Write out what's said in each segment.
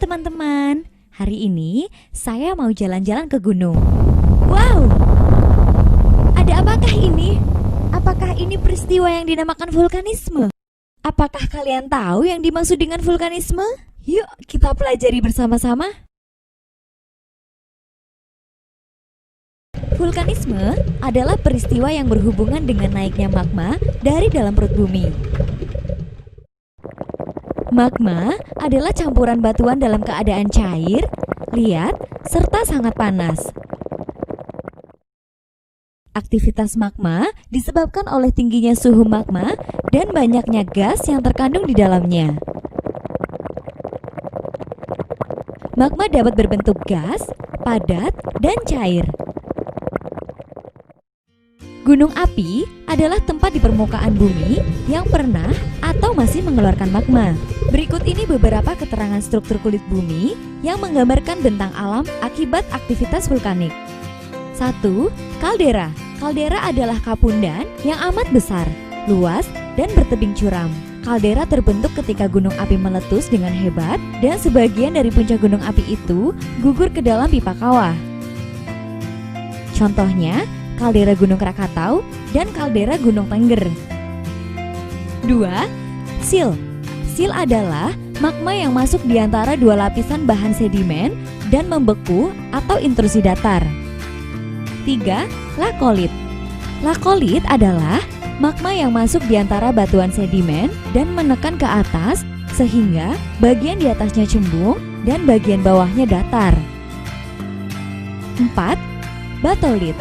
teman-teman, hari ini saya mau jalan-jalan ke gunung. Wow, ada apakah ini? Apakah ini peristiwa yang dinamakan vulkanisme? Apakah kalian tahu yang dimaksud dengan vulkanisme? Yuk kita pelajari bersama-sama. Vulkanisme adalah peristiwa yang berhubungan dengan naiknya magma dari dalam perut bumi. Magma adalah campuran batuan dalam keadaan cair, liat, serta sangat panas. Aktivitas magma disebabkan oleh tingginya suhu magma dan banyaknya gas yang terkandung di dalamnya. Magma dapat berbentuk gas, padat, dan cair. Gunung api adalah tempat di permukaan bumi yang pernah atau masih mengeluarkan magma. Berikut ini beberapa keterangan struktur kulit bumi yang menggambarkan bentang alam akibat aktivitas vulkanik. 1. Kaldera. Kaldera adalah kapundan yang amat besar, luas, dan bertebing curam. Kaldera terbentuk ketika gunung api meletus dengan hebat dan sebagian dari puncak gunung api itu gugur ke dalam pipa kawah. Contohnya, kaldera Gunung Krakatau dan kaldera Gunung Tengger. 2. Sil. Sil adalah magma yang masuk di antara dua lapisan bahan sedimen dan membeku atau intrusi datar. 3. Lakolit. Lakolit adalah magma yang masuk di antara batuan sedimen dan menekan ke atas sehingga bagian di atasnya cembung dan bagian bawahnya datar. 4. Batolit.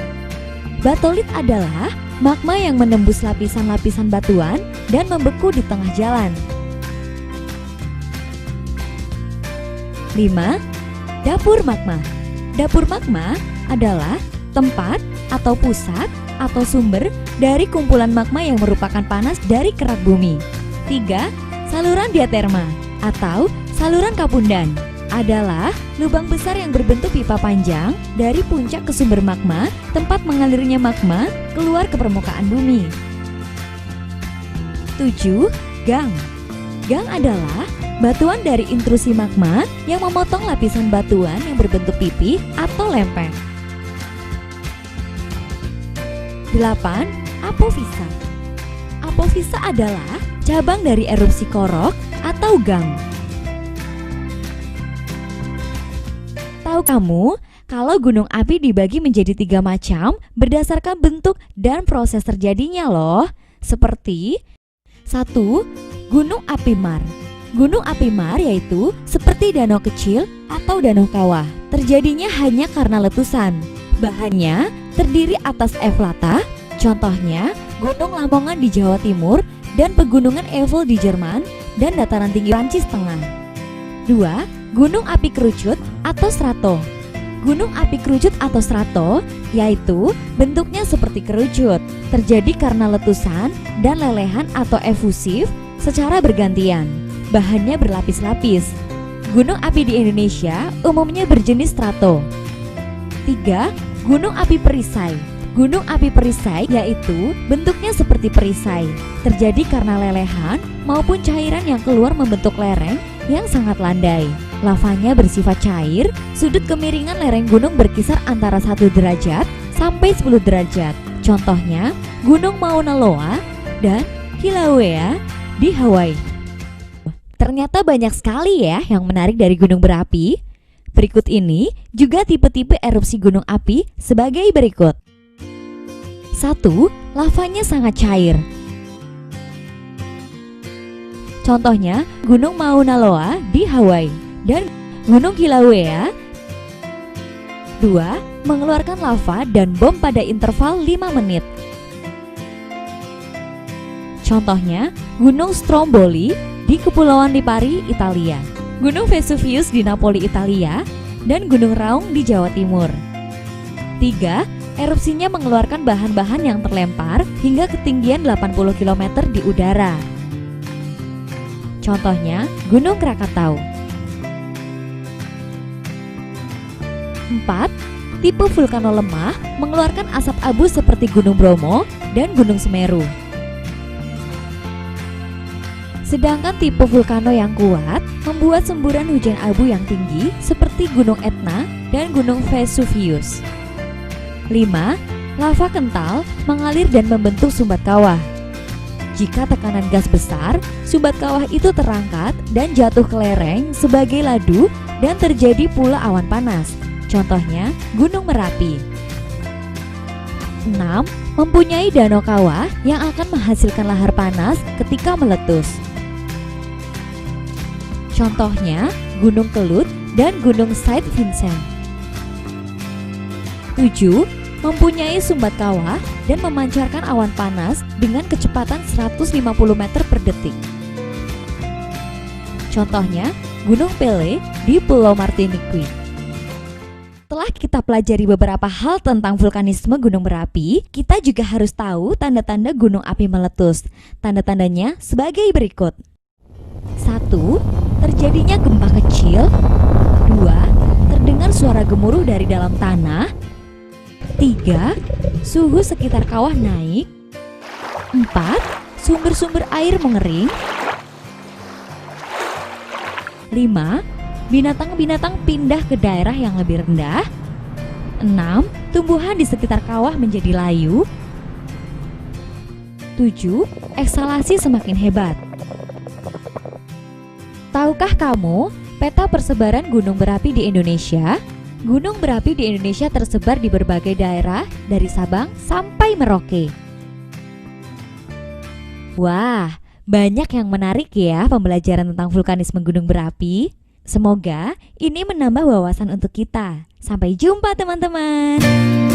Batolit adalah magma yang menembus lapisan-lapisan batuan dan membeku di tengah jalan. 5. Dapur magma. Dapur magma adalah tempat atau pusat atau sumber dari kumpulan magma yang merupakan panas dari kerak bumi. 3. Saluran diaterma atau saluran kapundan adalah lubang besar yang berbentuk pipa panjang dari puncak ke sumber magma, tempat mengalirnya magma keluar ke permukaan bumi. 7. Gang. Gang adalah batuan dari intrusi magma yang memotong lapisan batuan yang berbentuk pipi atau lempeng. 8. Apofisa. Apofisa adalah cabang dari erupsi korok atau gang. Tahu kamu kalau gunung api dibagi menjadi 3 macam berdasarkan bentuk dan proses terjadinya loh. Seperti 1. Gunung api mar. Gunung api mar yaitu seperti danau kecil atau danau kawah. Terjadinya hanya karena letusan. Bahannya terdiri atas eflata, contohnya Gunung Lamongan di Jawa Timur dan pegunungan Eifel di Jerman dan dataran tinggi Prancis Tengah. 2. Gunung api kerucut atau strato. Gunung api kerucut atau strato yaitu bentuknya seperti kerucut, terjadi karena letusan dan lelehan atau efusif secara bergantian. Bahannya berlapis-lapis. Gunung api di Indonesia umumnya berjenis strato. 3. Gunung api perisai. Gunung api perisai yaitu bentuknya seperti perisai, terjadi karena lelehan maupun cairan yang keluar membentuk lereng yang sangat landai. Lavanya bersifat cair, sudut kemiringan lereng gunung berkisar antara 1 derajat sampai 10 derajat. Contohnya Gunung Mauna Loa dan Kilauea di Hawaii. Ternyata banyak sekali ya yang menarik dari gunung berapi. Berikut ini juga tipe-tipe erupsi gunung api sebagai berikut. 1. Lavanya sangat cair. Contohnya Gunung Mauna Loa di Hawaii dan Gunung Kilauea. 2. Mengeluarkan lava dan bom pada interval 5 menit. Contohnya Gunung Stromboli di Kepulauan Lipari, Italia, Gunung Vesuvius di Napoli, Italia, dan Gunung Raung di Jawa Timur. 3. Erupsinya mengeluarkan bahan-bahan yang terlempar hingga ketinggian 80 km di udara. Contohnya Gunung Krakatau. 4. Tipe vulkano lemah mengeluarkan asap abu seperti Gunung Bromo dan Gunung Semeru. Sedangkan tipe vulkano yang kuat membuat semburan hujan abu yang tinggi seperti Gunung Etna dan Gunung Vesuvius. 5. Lava kental mengalir dan membentuk sumbat kawah. Jika tekanan gas besar, sumbat kawah itu terangkat dan jatuh ke lereng sebagai ladu dan terjadi pula awan panas. Contohnya Gunung Merapi. 6. Mempunyai danau kawah yang akan menghasilkan lahar panas ketika meletus. Contohnya Gunung Kelut dan Gunung Saint Vincent. 7. Mempunyai sumbat kawah dan memancarkan awan panas dengan kecepatan 150 meter per detik. Contohnya Gunung Pelée di Pulau Martinique. Setelah kita pelajari beberapa hal tentang vulkanisme gunung berapi, kita juga harus tahu tanda-tanda gunung api meletus. Tanda-tandanya sebagai berikut. 1. Terjadinya gempa kecil. 2. Terdengar suara gemuruh dari dalam tanah. 3. Suhu sekitar kawah naik. 4. Sumber-sumber air mengering. 5. Binatang-binatang pindah ke daerah yang lebih rendah. 6. Tumbuhan di sekitar kawah menjadi layu. 7. Eksalasi semakin hebat. Tahukah kamu peta persebaran gunung berapi di Indonesia? Gunung berapi di Indonesia tersebar di berbagai daerah dari Sabang sampai Merauke. Wah, banyak yang menarik ya pembelajaran tentang vulkanisme gunung berapi. Semoga ini menambah wawasan untuk kita. Sampai jumpa teman-teman.